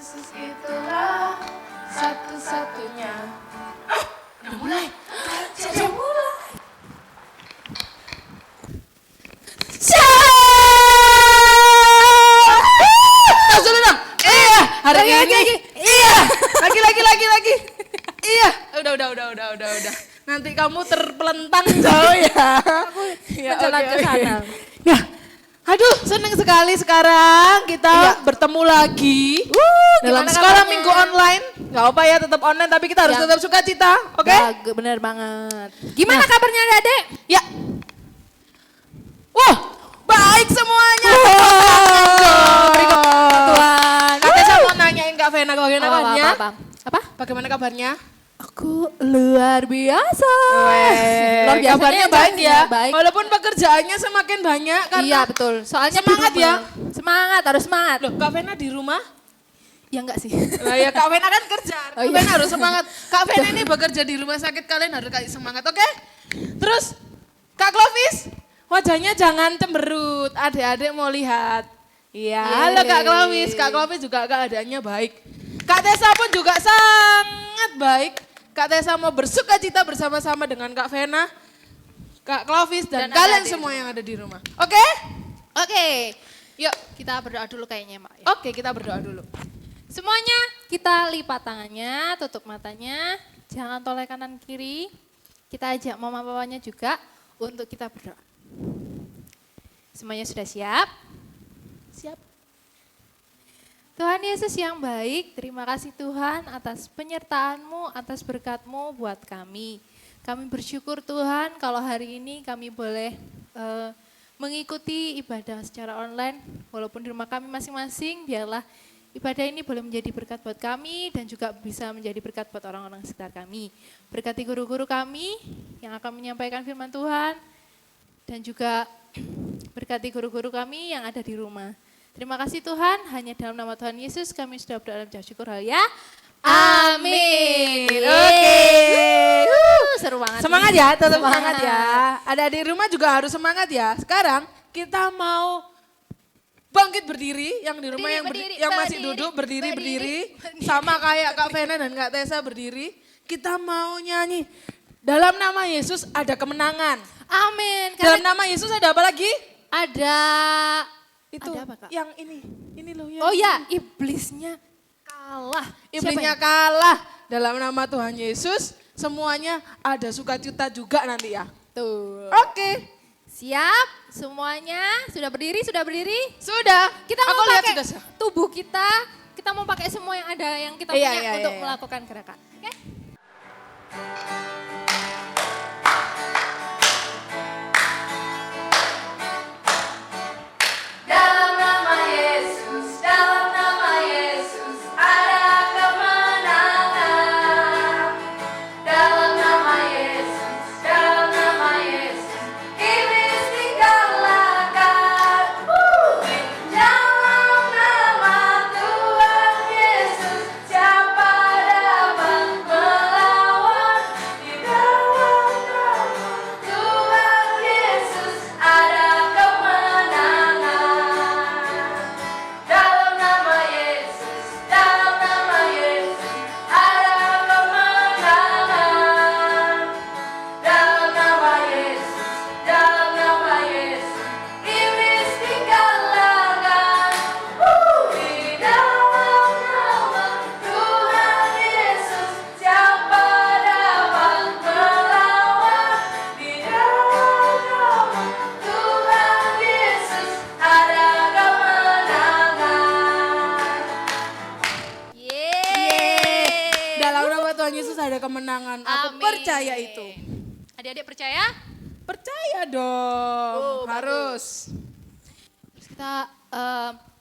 Yesus itulah satu-satunya. Udah mulai. Sudah mulai. Sudah dong. Iya, hari ini. Iya. Lagi. Iya. Udah. Nanti kamu terpelentang jauh ya. Aku jalan ke sana. Ya. Aduh, seneng sekali sekarang kita bertemu lagi dalam gimana sekolah kabarnya? minggu online. Gak apa ya, tetap online tapi kita harus Ya. tetap sukacita, oke? Bener banget. Gimana kabarnya Dek? Ya. Wah, baik semuanya. Tuhan. Kakek saya mau nanyain Kak Vena bagaimana kabarnya? Apa? Bagaimana kabarnya? Aku luar biasa. Luar biasa kabarnya baik ya. Baik. Walaupun pekerjaannya semakin banyak karena Iya betul. Soalnya Semangat di rumah. ya. Semangat, harus semangat. Loh, Kak Vena di rumah? Ya enggak sih. Nah ya Kak Vena kan kerja, Oh, Kak iya. Vena harus semangat. Kak Vena ini bekerja di rumah sakit, kalian harus kasih semangat, oke? Terus Kak Clovis, wajahnya jangan cemberut, adik-adik mau lihat. Iya, halo Kak Clovis juga keadaannya baik. Kak Tessa pun juga sangat baik. Kak Tessa mau bersukacita bersama-sama dengan Kak Vena, Kak Clovis dan kalian adik-adik semua yang ada di rumah. Oke? Oke. Yuk, Kita berdoa dulu kayaknya, Mak. Ya. oke kita berdoa dulu. Semuanya kita lipat tangannya, tutup matanya, jangan toleh kanan kiri. Kita ajak mama papanya juga untuk kita berdoa. Semuanya sudah siap? Siap. Tuhan Yesus yang baik, terima kasih Tuhan atas penyertaan-Mu, atas berkat-Mu buat kami. Kami bersyukur Tuhan kalau hari ini kami boleh mengikuti ibadah secara online, walaupun di rumah kami masing-masing, biarlah ibadah ini boleh menjadi berkat buat kami dan juga bisa menjadi berkat buat orang-orang sekitar kami. Berkati guru-guru kami yang akan menyampaikan firman Tuhan dan juga berkati guru-guru kami yang ada di rumah. Terima kasih Tuhan, hanya dalam nama Tuhan Yesus kami sudah berdoa dan syukur hal ya. Amin. Oke. Seru banget. Semangat nih. ya, tetap semangat ya. Ada di rumah juga harus semangat ya. Sekarang kita mau bangkit berdiri, yang di rumah yang masih duduk berdiri. Sama kayak Kak Vena dan Kak Tessa berdiri. Kita mau nyanyi. Dalam nama Yesus ada kemenangan. Amin. Dalam nama Yesus ada apa lagi? Ada Itu Ada apa, Kak? yang ini loh. Oh ya, iblisnya kalah. Iblisnya Siapa kalah. Dalam nama Tuhan Yesus semuanya ada sukacita juga nanti ya. Tuh. Oke. Siap semuanya? Sudah berdiri? Sudah. Kita Aku mau lihat pakai sudah. tubuh kita mau pakai semua yang ada yang kita Iya, punya iya, untuk iya. melakukan gerakan. Oke? Dalam nama Yesus ada kemenangan. Dalam nama Yesus iblis dikalahkan. Dalam nama Tuhan Yesus siapa dapat melawan? Di dalam nama Tuhan Yesus ada kemenangan. Dalam nama Yesus ada kemenangan. Dalam nama Yesus, iblis dikalahkan. Di dalam nama Tuhan Yesus, siapa dapat melawan? Di dalam nama Tuhan Yesus ada kemenangan. Yeay. Dalam nama Tuhan Yesus ada kemenangan. Aku Amin. percaya itu. Adik-adik percaya? Percaya dong. Harus. Terus kita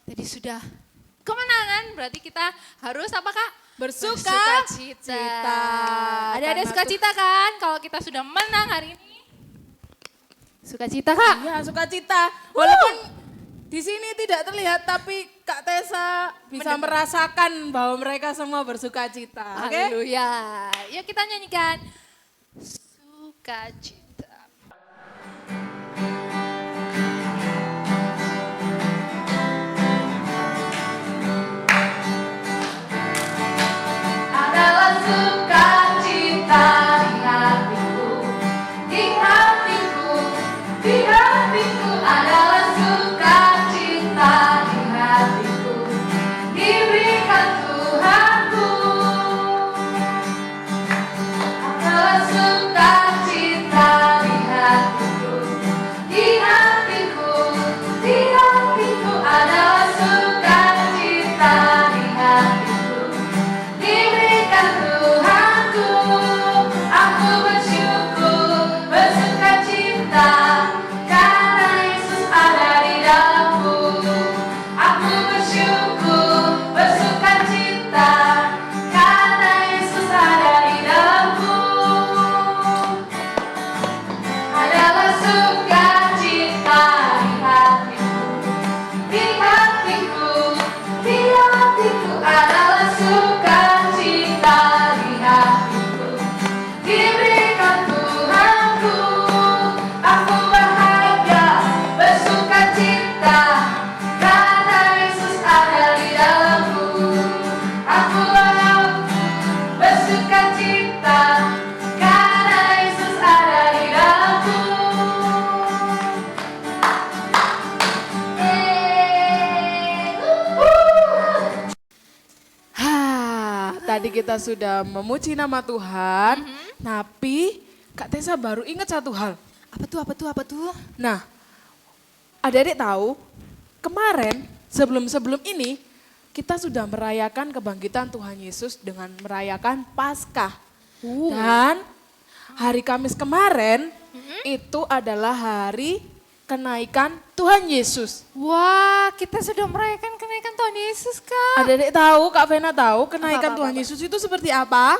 jadi sudah kemenangan, berarti kita harus apa Kak? Bersukacita. Ada Karena sukacita kan kalau kita sudah menang hari ini? Sukacita Kak? Iya, sukacita. Walaupun di sini tidak terlihat, tapi Kak Tessa bisa merasakan bahwa mereka semua bersukacita. Oke? Haleluya. Yuk kita nyanyikan sukacita. tadi kita sudah memuji nama Tuhan, tapi Kak Tessa baru ingat satu hal. Apa tuh? Nah, adik-adik tahu, kemarin sebelum ini kita sudah merayakan kebangkitan Tuhan Yesus dengan merayakan Paskah. Dan hari Kamis kemarin itu adalah hari kenaikan Tuhan Yesus. Wah, kita sudah merayakan kenaikan Tuhan Yesus, Kak. Adik-adik tahu, Kak Vena tahu kenaikan Apa? Tuhan Yesus itu seperti apa?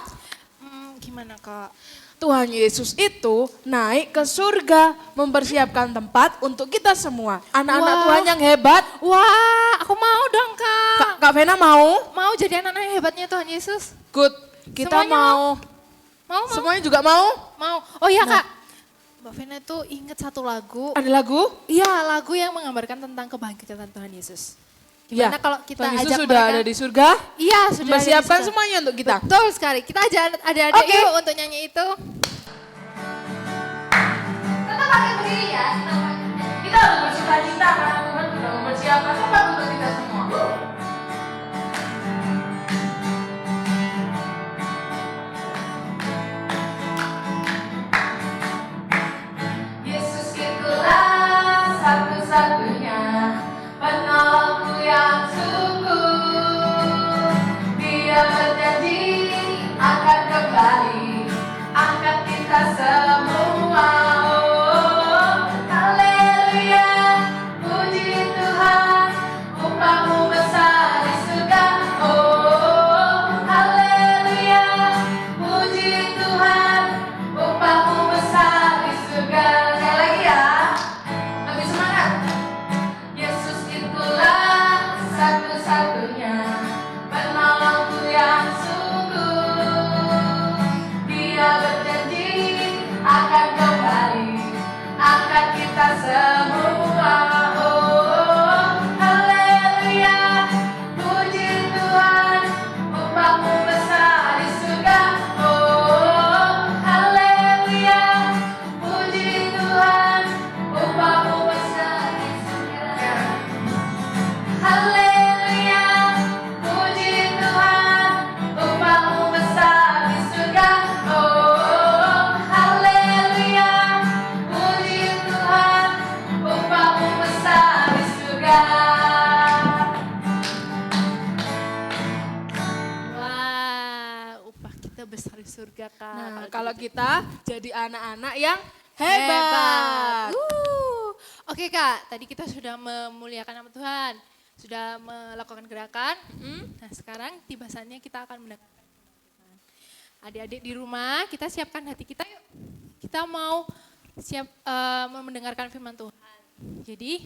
Gimana, Kak? Tuhan Yesus itu naik ke surga mempersiapkan tempat untuk kita semua. Anak-anak Wah. Tuhan yang hebat. Wah, aku mau dong, Kak. Kak Vena mau? Mau jadi anak-anak yang hebatnya Tuhan Yesus? Good. Kita Semuanya mau. Mau? Semuanya juga mau? Mau. Oh iya, Nah. Kak. Mbak Vena tuh inget satu lagu. Ada lagu? Iya, lagu yang menggambarkan tentang kebangkitan Tuhan Yesus. Gimana Ya. kalau kita Tuhan Yesus ajak sudah mereka? ada di surga. Iya, sudah ada di Mempersiapkan surga. semuanya untuk kita. Betul sekali. Kita ajak adik-adik Oke. yuk untuk nyanyi itu. Tetap pakai berdiri ya. Kita harus bersuka-cita karena Tuhan sudah mempersiapkan tempat untuk kita semua. Yesus itulah satu-satunya penolongku yang sungguh. Dia berjanji akan kembali angkat kita semua. Oh, haleluya, puji Tuhan, upahmu besar di surga. Oh, haleluya, puji Tuhan, upahmu besar di surga. Sekali lagi ya, lebih semangat. Yesus itulah satu-satunya penolongku yang sungguh. Dia berjanji akan kembali angkat kita semua. Oh, haleluya, puji Tuhan, upahmu besar di surga. Oh, haleluya, puji Tuhan, upahmu besar di surga. Haleluya, puji Tuhan, upahmu besar di surga. Oh, haleluya, puji Tuhan, upahmu besar di surga. Wah, upah kita besar di surga, Kak. Nah, Kalau kalau gitu. kita jadi anak-anak yang hebat. Oke, Kak, tadi kita sudah memuliakan nama Tuhan, sudah melakukan gerakan. Nah, sekarang tiba saatnya kita akan mendengarkan firman Tuhan. Adik-adik di rumah, kita siapkan hati kita yuk. Kita mau siap mendengarkan firman Tuhan. Jadi,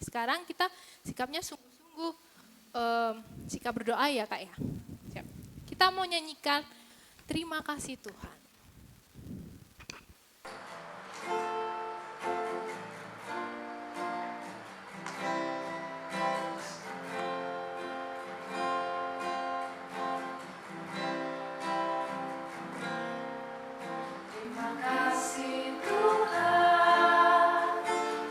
sekarang kita sikapnya sungguh-sungguh sikap berdoa ya, Kak ya. Siap. Kita mau nyanyikan terima kasih Tuhan. Terima kasih Tuhan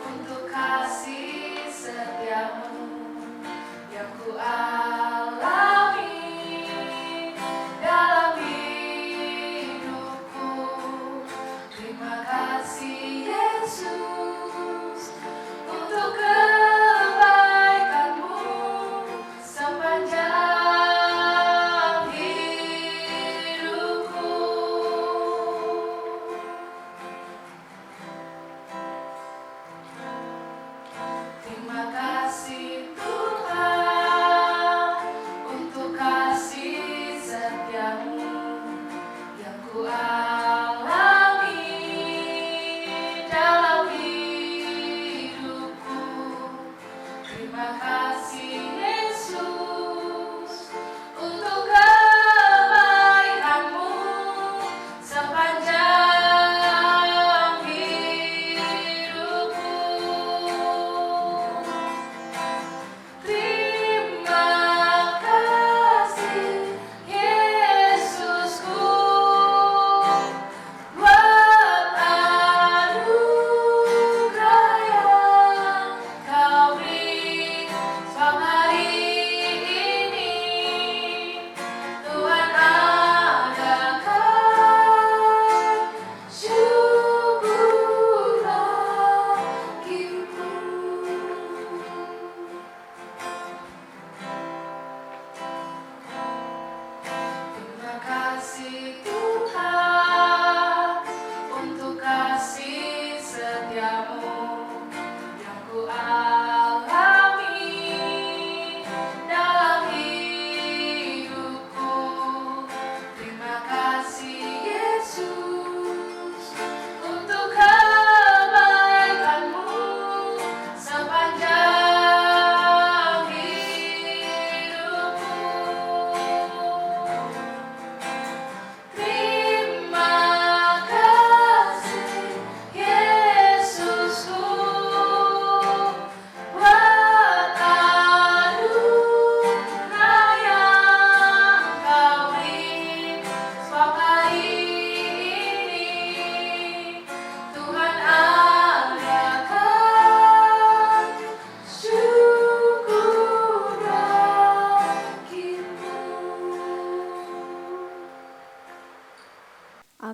untuk kasih setiamu yang ku alami dalam hidupku.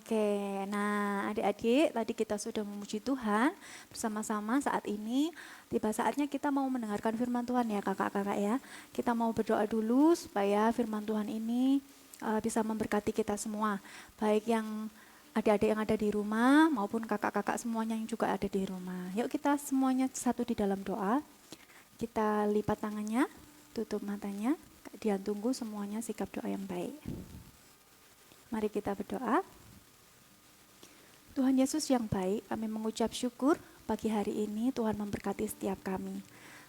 Oke, nah adik-adik tadi kita sudah memuji Tuhan bersama-sama. Saat ini tiba saatnya kita mau mendengarkan firman Tuhan ya kakak-kakak ya. Kita mau berdoa dulu supaya firman Tuhan ini bisa memberkati kita semua. Baik yang adik-adik yang ada di rumah maupun kakak-kakak semuanya yang juga ada di rumah. Yuk kita semuanya satu di dalam doa. Kita lipat tangannya, tutup matanya. Kak Dian tunggu semuanya sikap doa yang baik. Mari kita berdoa. Tuhan Yesus yang baik, kami mengucap syukur pagi hari ini Tuhan memberkati setiap kami.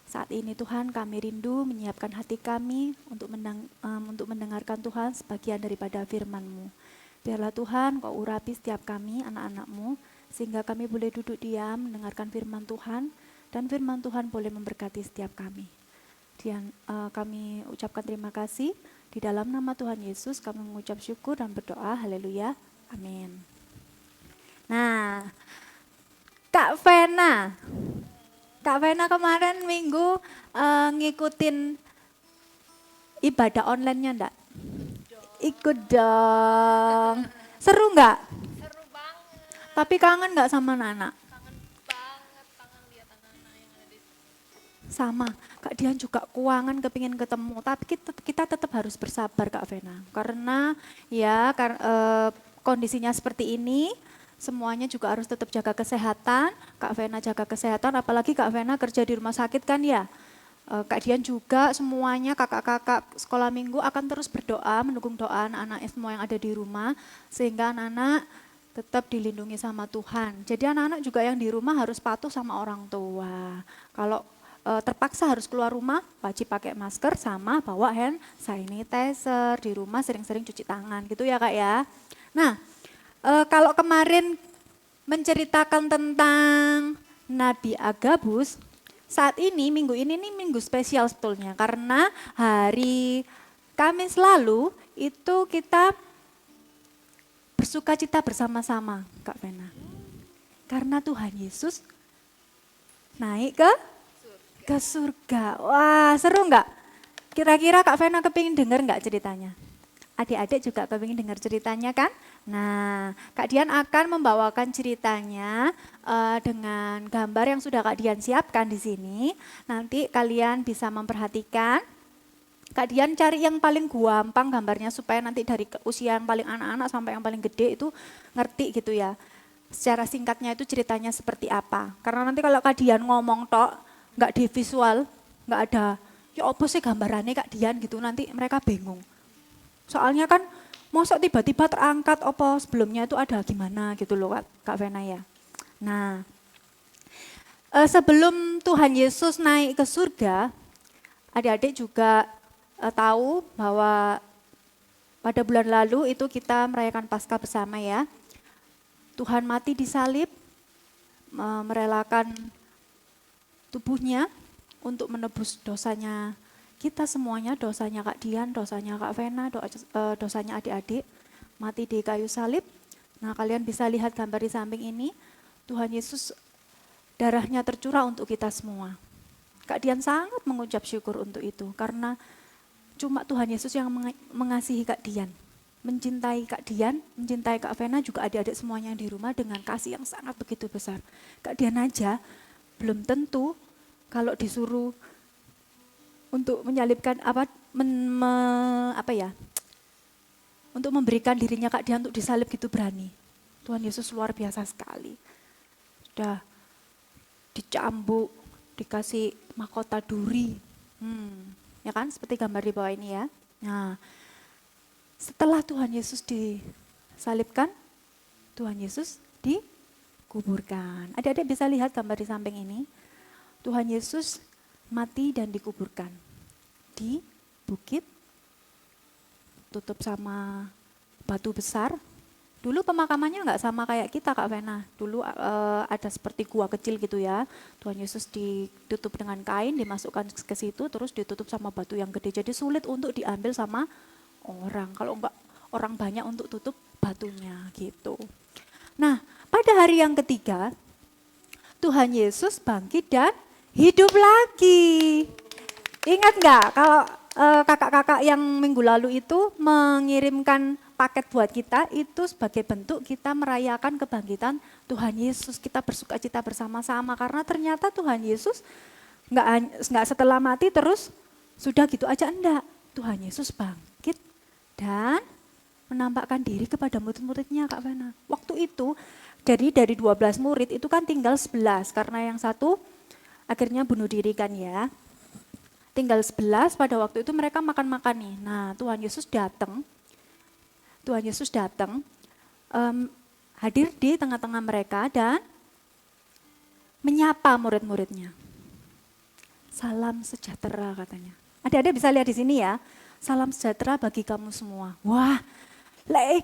Saat ini Tuhan kami rindu menyiapkan hati kami untuk mendengarkan Tuhan sebagian daripada firman-Mu. Biarlah Tuhan Kau urapi setiap kami anak-anak-Mu sehingga kami boleh duduk diam mendengarkan firman Tuhan dan firman Tuhan boleh memberkati setiap kami. Dan kami ucapkan terima kasih di dalam nama Tuhan Yesus kami mengucap syukur dan berdoa. Haleluya. Amin. Nah, Kak Vena kemarin minggu ngikutin ibadah online-nya enggak? Ikut dong. Seru enggak? Seru banget. Tapi kangen enggak sama Nana? Kangen banget, kangen lihat anak-anak yang ada di Sama, Kak Dian juga keuangan kepingin ketemu, tapi kita tetap harus bersabar Kak Vena. Karena ya kondisinya seperti ini, semuanya juga harus tetap jaga kesehatan. Kak Vena jaga kesehatan, apalagi Kak Vena kerja di rumah sakit kan ya. Kak Dian juga semuanya kakak-kakak sekolah minggu akan terus berdoa, mendukung doa anak-anak semua yang ada di rumah. Sehingga anak-anak tetap dilindungi sama Tuhan. Jadi anak-anak juga yang di rumah harus patuh sama orang tua. Kalau terpaksa harus keluar rumah, wajib pakai masker sama bawa hand sanitizer. Di rumah sering-sering cuci tangan gitu ya Kak ya. Nah, kalau kemarin menceritakan tentang Nabi Agabus, saat ini minggu ini nih minggu spesial sebetulnya karena hari Kamis lalu itu kita bersukacita bersama-sama Kak Vena. Karena Tuhan Yesus naik ke surga. Wah, seru enggak? Kira-kira Kak Vena kepingin dengar enggak ceritanya? Adik-adik juga kepingin dengar ceritanya kan? Nah, Kak Dian akan membawakan ceritanya dengan gambar yang sudah Kak Dian siapkan di sini. Nanti kalian bisa memperhatikan. Kak Dian cari yang paling gampang gambarnya supaya nanti dari usia yang paling anak-anak sampai yang paling gede itu ngerti gitu ya. Secara singkatnya itu ceritanya seperti apa. Karena nanti kalau Kak Dian ngomong tok, nggak di visual, nggak ada, ya apa sih gambarannya Kak Dian gitu, nanti mereka bingung. Soalnya kan mosok tiba-tiba terangkat apa sebelumnya itu ada gimana gitu loh Kak Vena ya. Nah, sebelum Tuhan Yesus naik ke surga, adik-adik juga tahu bahwa pada bulan lalu itu kita merayakan Paskah bersama ya. Tuhan mati di salib, merelakan tubuhnya untuk menebus dosanya kita semuanya, dosanya Kak Dian, dosanya Kak Vena, dosanya adik-adik, mati di kayu salib. Nah kalian bisa lihat gambar di samping ini, Tuhan Yesus darahnya tercurah untuk kita semua. Kak Dian sangat mengucap syukur untuk itu, karena cuma Tuhan Yesus yang mengasihi Kak Dian. Mencintai Kak Dian, mencintai Kak Vena, juga adik-adik semuanya yang di rumah dengan kasih yang sangat begitu besar. Kak Dian aja belum tentu kalau disuruh untuk menyalibkan untuk memberikan dirinya Kak Dian untuk disalib gitu berani. Tuhan Yesus luar biasa sekali. Sudah dicambuk, dikasih mahkota duri. Ya kan seperti gambar di bawah ini ya. Nah, setelah Tuhan Yesus disalibkan, Tuhan Yesus dikuburkan. Adik-adik bisa lihat gambar di samping ini. Tuhan Yesus mati dan dikuburkan di bukit, tutup sama batu besar. Dulu pemakamannya nggak sama kayak kita Kak Vena. Dulu ada seperti gua kecil gitu ya. Tuhan Yesus ditutup dengan kain, dimasukkan ke situ, terus ditutup sama batu yang gede. Jadi sulit untuk diambil sama orang. Kalau enggak orang banyak untuk tutup batunya gitu. Nah, pada hari yang ketiga, Tuhan Yesus bangkit dan hidup lagi. Ingat nggak kalau kakak-kakak yang minggu lalu itu mengirimkan paket buat kita itu sebagai bentuk kita merayakan kebangkitan Tuhan Yesus. Kita bersukacita bersama-sama karena ternyata Tuhan Yesus nggak setelah mati terus sudah gitu aja, enggak. Tuhan Yesus bangkit dan menampakkan diri kepada murid-muridnya, Kak Vena. Waktu itu dari 12 murid itu kan tinggal 11 karena yang satu akhirnya bunuh diri kan ya. Tinggal 11 pada waktu itu mereka makan-makan nih. Nah Tuhan Yesus datang hadir di tengah-tengah mereka dan menyapa murid-muridnya. Salam sejahtera katanya. Adik-adik bisa lihat di sini ya, salam sejahtera bagi kamu semua. Wah,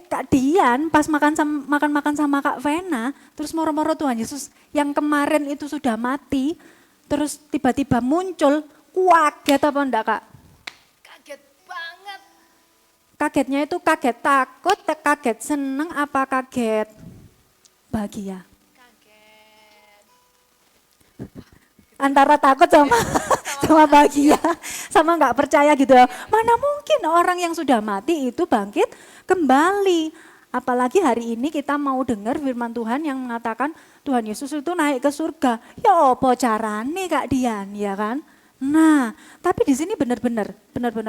Kak Dian pas makan sama Kak Vena, terus moro-moro Tuhan Yesus yang kemarin itu sudah mati, terus tiba-tiba muncul. Kaget apa enggak, Kak? Kaget banget. Kagetnya itu kaget takut, kaget seneng, apa kaget bahagia? Kaget. Antara takut sama bahagia, sama enggak percaya gitu. Mana mungkin orang yang sudah mati itu bangkit kembali. Apalagi hari ini kita mau dengar firman Tuhan yang mengatakan Tuhan Yesus itu naik ke surga. Ya apa carane Kak Dian, ya kan? Nah, tapi di sini benar-benar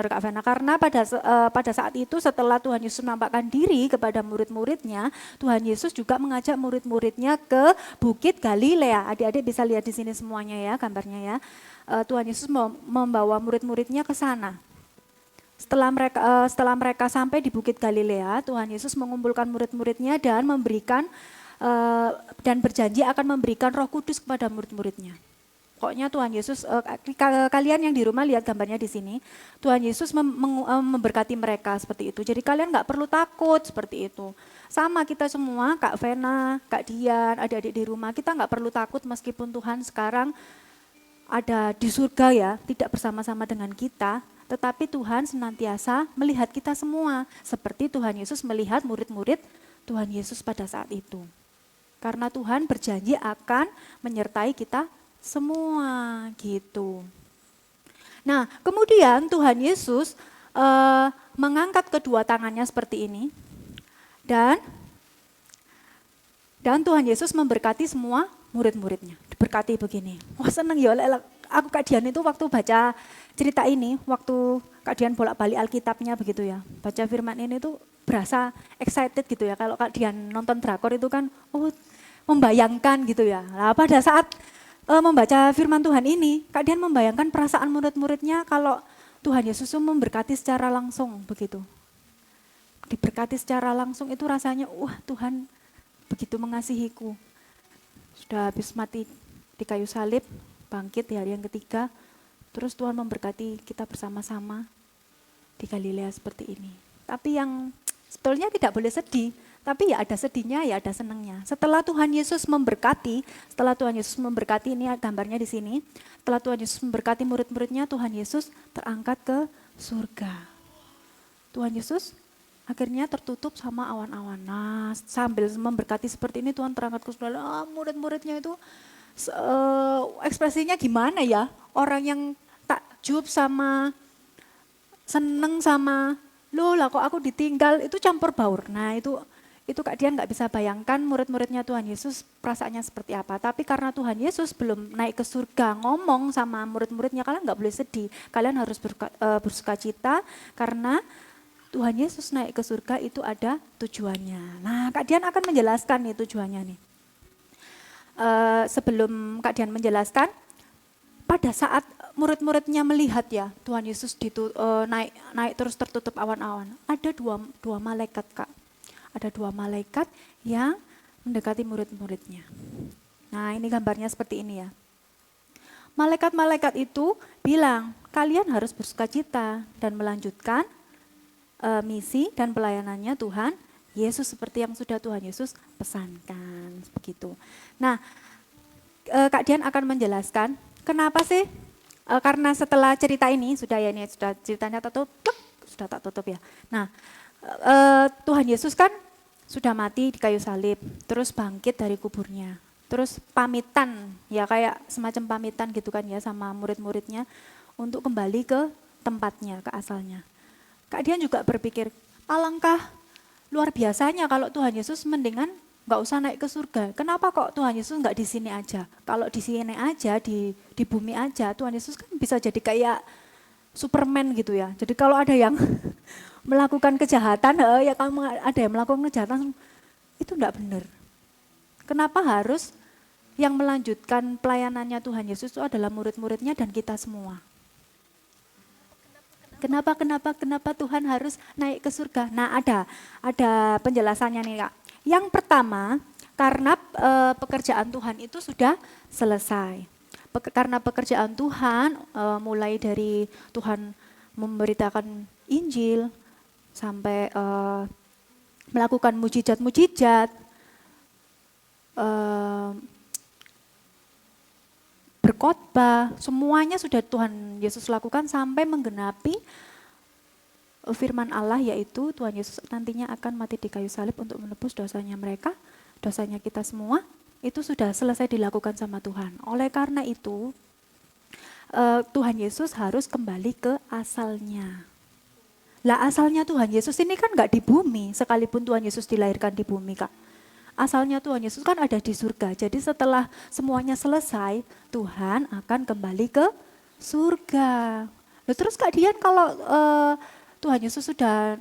Kak Vena, karena pada saat itu setelah Tuhan Yesus menampakkan diri kepada murid-muridnya, Tuhan Yesus juga mengajak murid-muridnya ke Bukit Galilea. Adik-adik bisa lihat di sini semuanya ya gambarnya ya. Tuhan Yesus membawa murid-muridnya ke sana. Setelah mereka sampai di Bukit Galilea, Tuhan Yesus mengumpulkan murid-muridnya dan dan berjanji akan memberikan Roh Kudus kepada murid-muridnya. Pokoknya Tuhan Yesus, kalian yang di rumah lihat gambarnya di sini, Tuhan Yesus memberkati mereka seperti itu. Jadi kalian nggak perlu takut seperti itu. Sama kita semua, Kak Vena, Kak Dian, adik-adik di rumah, kita nggak perlu takut meskipun Tuhan sekarang ada di surga ya, tidak bersama-sama dengan kita. Tetapi Tuhan senantiasa melihat kita semua. Seperti Tuhan Yesus melihat murid-murid Tuhan Yesus pada saat itu. Karena Tuhan berjanji akan menyertai kita semua gitu. Nah kemudian Tuhan Yesus mengangkat kedua tangannya seperti ini dan Tuhan Yesus memberkati semua murid-muridnya. Diberkati begini. Wah seneng ya, aku Kak Dian itu waktu baca cerita ini, waktu Kak Dian bolak-balik Alkitabnya begitu ya, baca firman ini tuh berasa excited gitu ya. Kalau Kak Dian nonton drakor itu kan membayangkan gitu ya. Nah pada saat membaca firman Tuhan ini, Kak Dian membayangkan perasaan murid-muridnya kalau Tuhan Yesus memberkati secara langsung begitu. Diberkati secara langsung itu rasanya, wah Tuhan begitu mengasihiku. Sudah habis mati di kayu salib, bangkit di hari yang ketiga, terus Tuhan memberkati kita bersama-sama di Galilea seperti ini. Tapi yang sebetulnya tidak boleh sedih, tapi ya ada sedihnya, ya ada senangnya. Setelah Tuhan Yesus memberkati ini gambarnya di sini. Setelah Tuhan Yesus memberkati murid-muridnya, Tuhan Yesus terangkat ke surga. Tuhan Yesus akhirnya tertutup sama awan-awan. Nah, sambil memberkati seperti ini Tuhan terangkat ke surga. Murid-muridnya itu ekspresinya gimana ya? Orang yang takjub sama seneng sama loh lah kok aku ditinggal, itu campur baur. Nah itu Kak Dian nggak bisa bayangkan murid-muridnya Tuhan Yesus perasaannya seperti apa. Tapi karena Tuhan Yesus belum naik ke surga ngomong sama murid-muridnya, kalian nggak boleh sedih. Kalian harus bersukacita karena Tuhan Yesus naik ke surga itu ada tujuannya. Nah Kak Dian akan menjelaskan nih tujuannya nih. Sebelum Kak Dian menjelaskan, pada saat murid-muridnya melihat ya Tuhan Yesus naik terus tertutup awan-awan, ada dua malaikat Kak. Ada dua malaikat yang mendekati murid-muridnya. Nah ini gambarnya seperti ini ya. Malaikat-malaikat itu bilang, kalian harus bersukacita dan melanjutkan misi dan pelayanannya Tuhan Yesus seperti yang sudah Tuhan Yesus pesankan. Begitu. Nah Kak Dian akan menjelaskan kenapa sih, karena setelah cerita ini sudah ceritanya sudah tak tutup ya. Nah Tuhan Yesus kan sudah mati di kayu salib, terus bangkit dari kuburnya, terus pamitan ya kayak semacam pamitan gitu kan ya sama murid-muridnya untuk kembali ke tempatnya, ke asalnya. Kak Dian juga berpikir alangkah luar biasanya kalau Tuhan Yesus mendingan nggak usah naik ke surga. Kenapa kok Tuhan Yesus nggak di sini aja? Kalau di sini aja, di bumi aja, Tuhan Yesus kan bisa jadi kayak Superman gitu ya. Jadi kalau ada yang melakukan kejahatan, ya kalau ada yang melakukan kejahatan, itu enggak benar. Kenapa harus yang melanjutkan pelayanannya Tuhan Yesus itu adalah murid-muridnya dan kita semua? Kenapa Tuhan harus naik ke surga? Nah, ada penjelasannya nih, Kak. Yang pertama, karena pekerjaan Tuhan itu sudah selesai. Karena pekerjaan Tuhan mulai dari Tuhan memberitakan Injil sampai melakukan mujizat-mujizat, berkhotbah, semuanya sudah Tuhan Yesus lakukan sampai menggenapi firman Allah, yaitu Tuhan Yesus nantinya akan mati di kayu salib untuk menebus dosanya mereka, dosanya kita semua, itu sudah selesai dilakukan sama Tuhan. Oleh karena itu, Tuhan Yesus harus kembali ke asalnya. Lah asalnya Tuhan Yesus ini kan nggak di bumi, sekalipun Tuhan Yesus dilahirkan di bumi, Kak. Asalnya Tuhan Yesus kan ada di surga. Jadi setelah semuanya selesai, Tuhan akan kembali ke surga. Loh, terus Kak Dian, kalau Tuhan Yesus sudah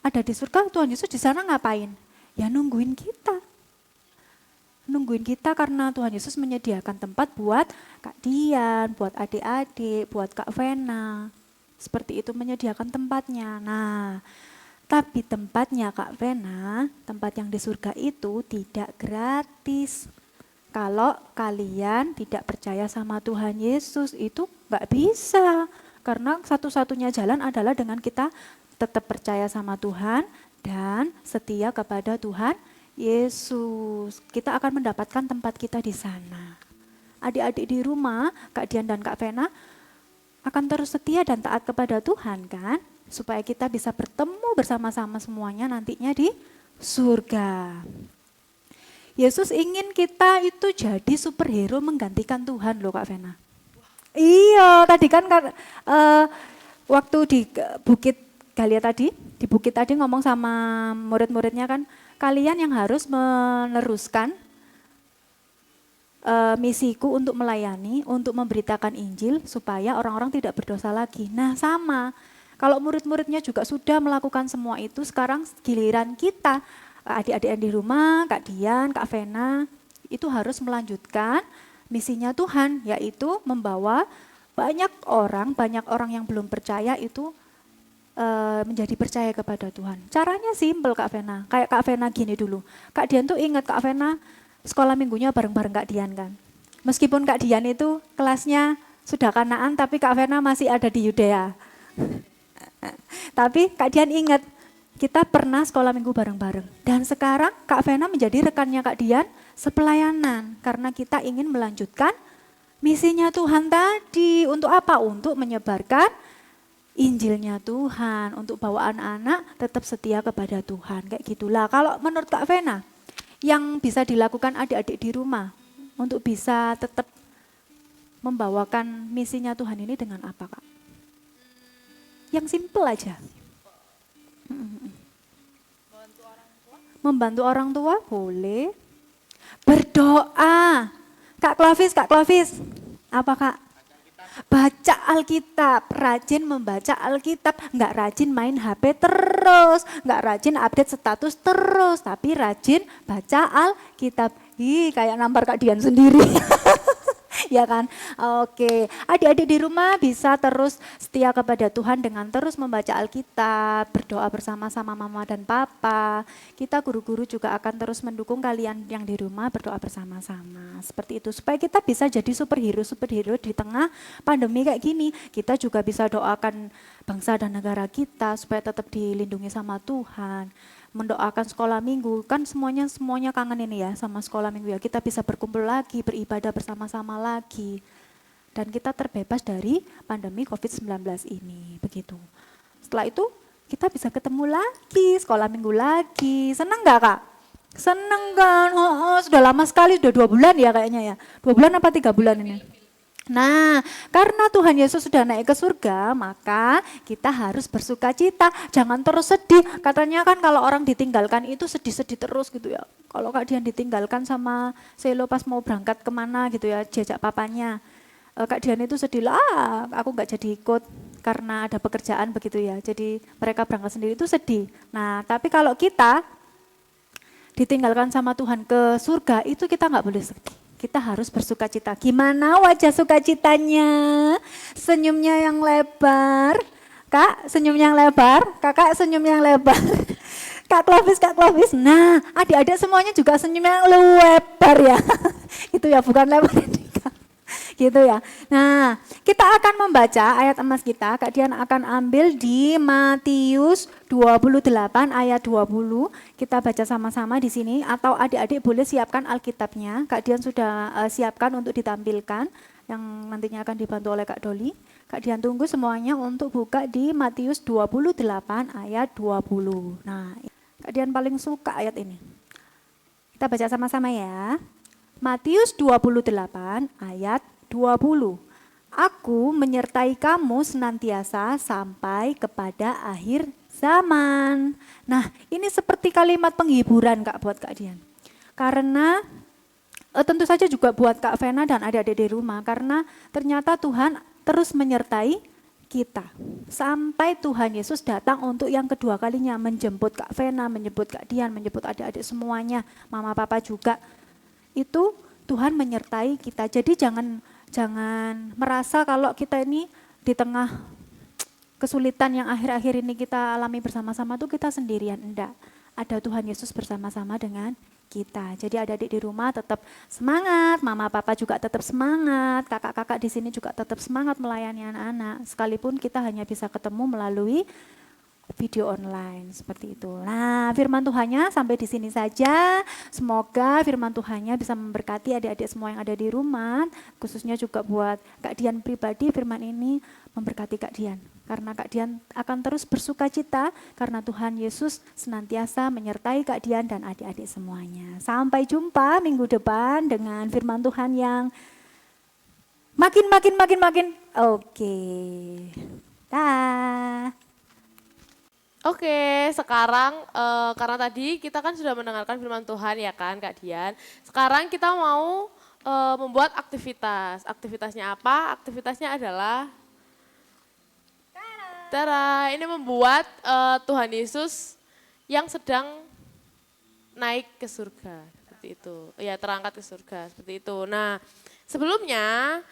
ada di surga, Tuhan Yesus di sana ngapain? Ya nungguin kita. Nungguin kita karena Tuhan Yesus menyediakan tempat buat Kak Dian, buat adik-adik, buat Kak Vena. Seperti itu, menyediakan tempatnya. Nah, tapi tempatnya Kak Vena, tempat yang di surga itu tidak gratis. Kalau kalian tidak percaya sama Tuhan Yesus, itu nggak bisa. Karena satu-satunya jalan adalah dengan kita tetap percaya sama Tuhan dan setia kepada Tuhan Yesus. Kita akan mendapatkan tempat kita di sana. Adik-adik di rumah, Kak Dian dan Kak Vena akan terus setia dan taat kepada Tuhan kan? Supaya kita bisa bertemu bersama-sama semuanya nantinya di surga. Yesus ingin kita itu jadi superhero menggantikan Tuhan loh Kak Vena. Iya, tadi kan waktu di Bukit Galia tadi, di Bukit tadi ngomong sama murid-muridnya kan, kalian yang harus meneruskan misiku untuk melayani, untuk memberitakan Injil supaya orang-orang tidak berdosa lagi. Nah sama, kalau murid-muridnya juga sudah melakukan semua itu, sekarang giliran kita, adik-adik yang di rumah, Kak Dian, Kak Vena, itu harus melanjutkan misinya Tuhan, yaitu membawa banyak orang yang belum percaya itu menjadi percaya kepada Tuhan. Caranya simpel Kak Vena, kayak Kak Vena gini dulu. Kak Dian tuh ingat Kak Vena sekolah minggunya bareng-bareng Kak Dian kan. Meskipun Kak Dian itu kelasnya sudah Kanaan, tapi Kak Vena masih ada di Yudea. Tapi Kak Dian ingat, kita pernah sekolah minggu bareng-bareng. Dan sekarang Kak Vena menjadi rekannya Kak Dian sepelayanan. Karena kita ingin melanjutkan misinya Tuhan tadi. Untuk apa? Untuk menyebarkan Injilnya Tuhan. Untuk bawa anak-anak tetap setia kepada Tuhan. Kayak gitulah. Kalau menurut Kak Vena, yang bisa dilakukan adik-adik di rumah untuk bisa tetap membawakan misinya Tuhan ini dengan apa Kak? Yang simple aja. Membantu orang tua boleh. Berdoa. Kak Clovis. Apa Kak? Baca Alkitab, rajin membaca Alkitab, nggak rajin main HP terus, nggak rajin update status terus, tapi rajin baca Alkitab. Ih, kayak nampar Kak Dian sendiri. Ya kan? Oke, adik-adik di rumah bisa terus setia kepada Tuhan dengan terus membaca Alkitab, berdoa bersama-sama mama dan papa. Kita guru-guru juga akan terus mendukung kalian yang di rumah berdoa bersama-sama. Seperti itu, supaya kita bisa jadi superhero di tengah pandemi kayak gini. Kita juga bisa doakan bangsa dan negara kita supaya tetap dilindungi sama Tuhan. Mendoakan sekolah minggu, kan semuanya kangen ini ya sama sekolah minggu ya. Kita bisa berkumpul lagi, beribadah bersama-sama lagi. Dan kita terbebas dari pandemi COVID-19 ini, begitu. Setelah itu kita bisa ketemu lagi, sekolah minggu lagi. Seneng gak Kak? Seneng kan? Sudah lama sekali, sudah 2 bulan ya kayaknya ya. 2 bulan apa 3 bulan ini? Nah, karena Tuhan Yesus sudah naik ke surga, maka kita harus bersuka cita. Jangan terus sedih. Katanya kan kalau orang ditinggalkan itu sedih-sedih terus gitu ya. Kalau Kak Dian ditinggalkan sama Selo pas mau berangkat kemana gitu ya, diajak papanya. Kak Dian itu sedih lah, aku nggak jadi ikut karena ada pekerjaan begitu ya. Jadi mereka berangkat sendiri itu sedih. Nah, tapi kalau kita ditinggalkan sama Tuhan ke surga, itu kita nggak boleh sedih. Kita harus bersuka cita. Gimana wajah sukacitanya? Senyumnya yang lebar. Kak, senyum yang lebar. Kakak, senyum yang lebar. Kak Clovis. Nah, adik-adik semuanya juga senyum yang lebar ya. Itu ya, bukan lebar. Gitu ya. Nah, kita akan membaca ayat emas kita. Kak Dian akan ambil di Matius 28 ayat 20. Kita baca sama-sama di sini atau adik-adik boleh siapkan Alkitabnya. Kak Dian sudah siapkan untuk ditampilkan yang nantinya akan dibantu oleh Kak Doli. Kak Dian tunggu semuanya untuk buka di Matius 28 ayat 20. Nah, Kak Dian paling suka ayat ini. Kita baca sama-sama ya. Matius 28 ayat 20. Aku menyertai kamu senantiasa sampai kepada akhir zaman. Nah, ini seperti kalimat penghiburan Kak buat Kak Dian. Karena tentu saja juga buat Kak Vena dan adik-adik di rumah. Karena ternyata Tuhan terus menyertai kita. Sampai Tuhan Yesus datang untuk yang kedua kalinya. Menjemput Kak Vena, menjemput Kak Dian, menjemput adik-adik semuanya. Mama papa juga. Itu Tuhan menyertai kita. Jadi jangan merasa kalau kita ini di tengah kesulitan yang akhir-akhir ini kita alami bersama-sama tuh kita sendirian. Enggak, ada Tuhan Yesus bersama-sama dengan kita. Jadi adik-adik di rumah tetap semangat, mama papa juga tetap semangat, kakak-kakak di sini juga tetap semangat melayani anak-anak. Sekalipun kita hanya bisa ketemu melalui video online seperti itu. Nah, firman Tuhannya sampai di sini saja. Semoga firman Tuhannya bisa memberkati adik-adik semua yang ada di rumah, khususnya juga buat Kak Dian pribadi. Firman ini memberkati Kak Dian, karena Kak Dian akan terus bersuka cita karena Tuhan Yesus senantiasa menyertai Kak Dian dan adik-adik semuanya. Sampai jumpa minggu depan dengan firman Tuhan yang makin. Oke. Dah. Oke, sekarang karena tadi kita kan sudah mendengarkan firman Tuhan ya kan Kak Dian. Sekarang kita mau membuat aktivitas. Aktivitasnya apa? Aktivitasnya adalah ini membuat Tuhan Yesus yang sedang naik ke surga. Seperti itu. Ya, terangkat ke surga seperti itu. Nah, sebelumnya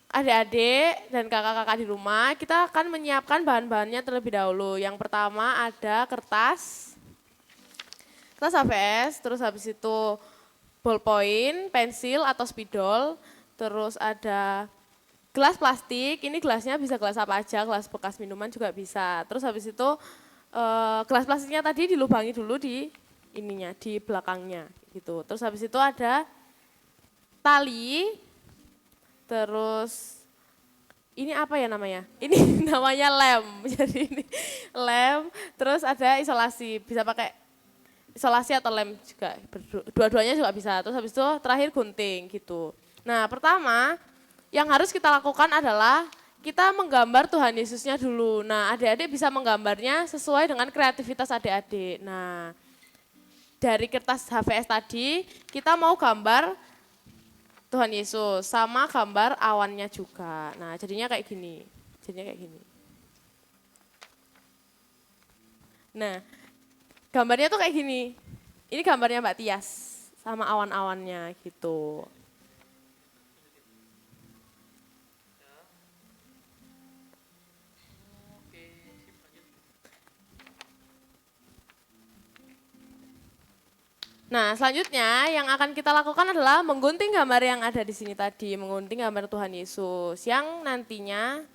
adik-adik dan kakak-kakak di rumah, kita akan menyiapkan bahan-bahannya terlebih dahulu. Yang pertama ada kertas HVS, terus habis itu ballpoint, pensil atau spidol, terus ada gelas plastik, ini gelasnya bisa gelas apa aja, gelas bekas minuman juga bisa. Terus habis itu gelas plastiknya tadi dilubangi dulu di ininya, di belakangnya gitu. Terus habis itu ada tali. Terus ini apa ya namanya? Ini namanya lem. Jadi ini lem, terus ada isolasi. Bisa pakai isolasi atau lem juga. Dua-duanya juga bisa. Terus habis itu terakhir gunting gitu. Nah, pertama yang harus kita lakukan adalah kita menggambar Tuhan Yesusnya dulu. Nah, adik-adik bisa menggambarnya sesuai dengan kreativitas adik-adik. Nah, dari kertas HVS tadi kita mau gambar Tuhan Yesus sama gambar awannya juga. Nah, jadinya kayak gini. Nah, gambarnya tuh kayak gini. Ini gambarnya Mbak Tias sama awan-awannya gitu. Nah, selanjutnya yang akan kita lakukan adalah menggunting gambar yang ada di sini tadi, menggunting gambar Tuhan Yesus yang nantinya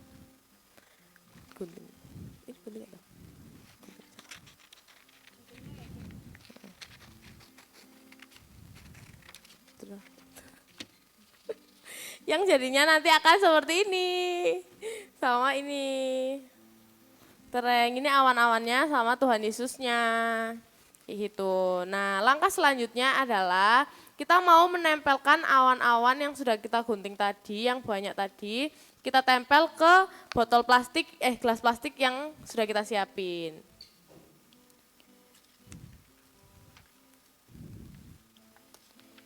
yang jadinya nanti akan seperti ini, sama ini. Tereng, ini awan-awannya sama Tuhan Yesusnya. Gitu. Nah, langkah selanjutnya adalah kita mau menempelkan awan-awan yang sudah kita gunting tadi, yang banyak tadi, kita tempel ke gelas plastik yang sudah kita siapin.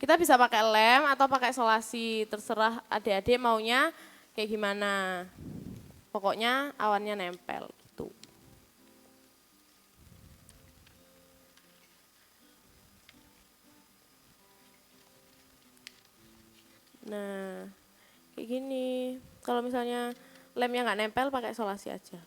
Kita bisa pakai lem atau pakai solasi, terserah adik-adik maunya kayak gimana. Pokoknya awannya nempel gitu. Nah, kayak gini. Kalau misalnya lemnya nggak nempel, pakai solasi aja.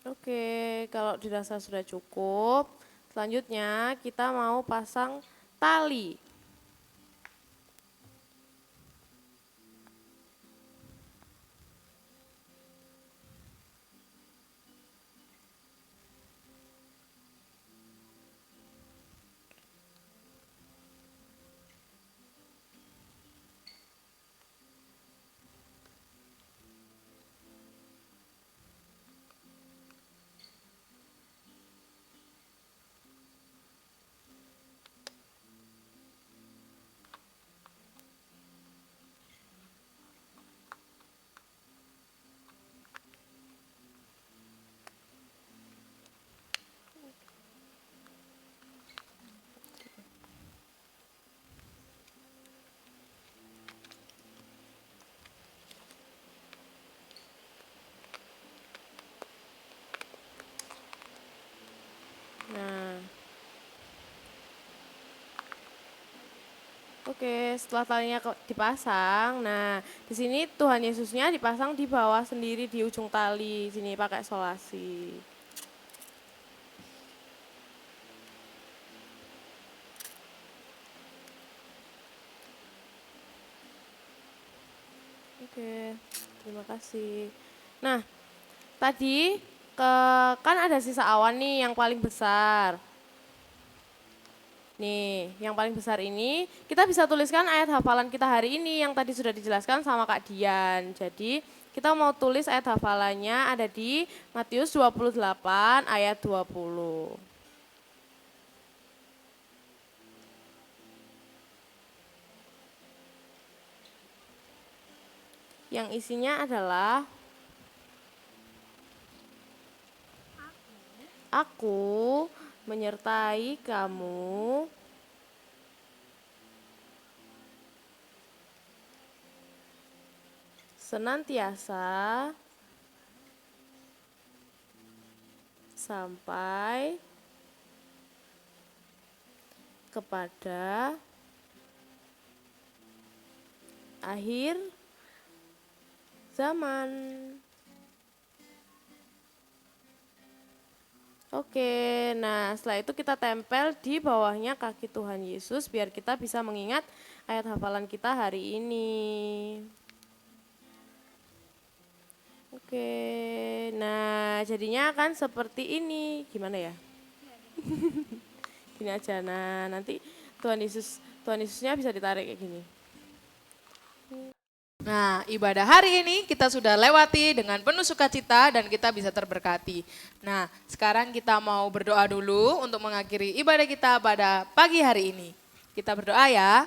Oke, kalau dirasa sudah cukup, selanjutnya kita mau pasang tali. Nah, oke, setelah talinya dipasang, nah di sini Tuhan Yesusnya dipasang di bawah sendiri di ujung tali, sini pakai solasi. Oke, terima kasih. Nah, tadi kan ada sisa awan nih yang paling besar. Nih, yang paling besar ini kita bisa tuliskan ayat hafalan kita hari ini yang tadi sudah dijelaskan sama Kak Dian. Jadi, kita mau tulis ayat hafalannya ada di Matius 28 ayat 20. Yang isinya adalah Aku menyertai kamu senantiasa sampai kepada akhir zaman. Oke, nah setelah itu kita tempel di bawahnya kaki Tuhan Yesus biar kita bisa mengingat ayat hafalan kita hari ini. Oke, nah jadinya kan seperti ini, gimana ya? Gini aja, nah nanti Tuhan Yesusnya bisa ditarik kayak gini. Nah, ibadah hari ini kita sudah lewati dengan penuh sukacita dan kita bisa terberkati. Nah, sekarang kita mau berdoa dulu untuk mengakhiri ibadah kita pada pagi hari ini. Kita berdoa ya.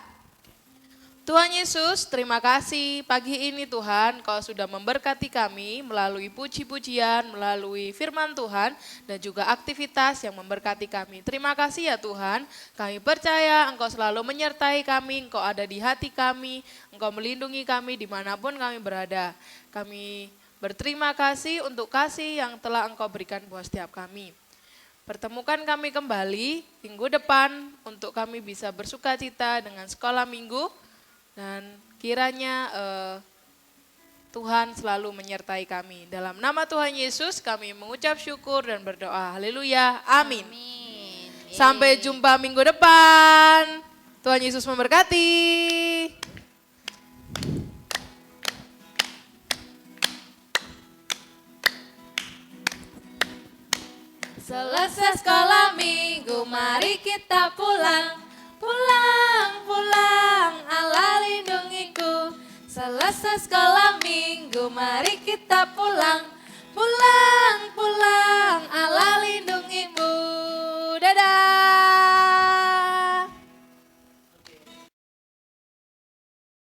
Tuhan Yesus, terima kasih pagi ini Tuhan, Kau sudah memberkati kami melalui puji-pujian, melalui firman Tuhan, dan juga aktivitas yang memberkati kami. Terima kasih ya Tuhan, kami percaya Engkau selalu menyertai kami, Engkau ada di hati kami, Engkau melindungi kami dimanapun kami berada. Kami berterima kasih untuk kasih yang telah Engkau berikan buat setiap kami. Pertemukan kami kembali minggu depan untuk kami bisa bersukacita dengan sekolah minggu. Dan kiranya Tuhan selalu menyertai kami. Dalam nama Tuhan Yesus kami mengucap syukur dan berdoa. Haleluya. Amin. Amin. Sampai jumpa minggu depan. Tuhan Yesus memberkati. Selesai sekolah minggu, mari kita pulang. Pulang, pulang, Allah lindungiku. Selesai sekolah minggu, mari kita pulang.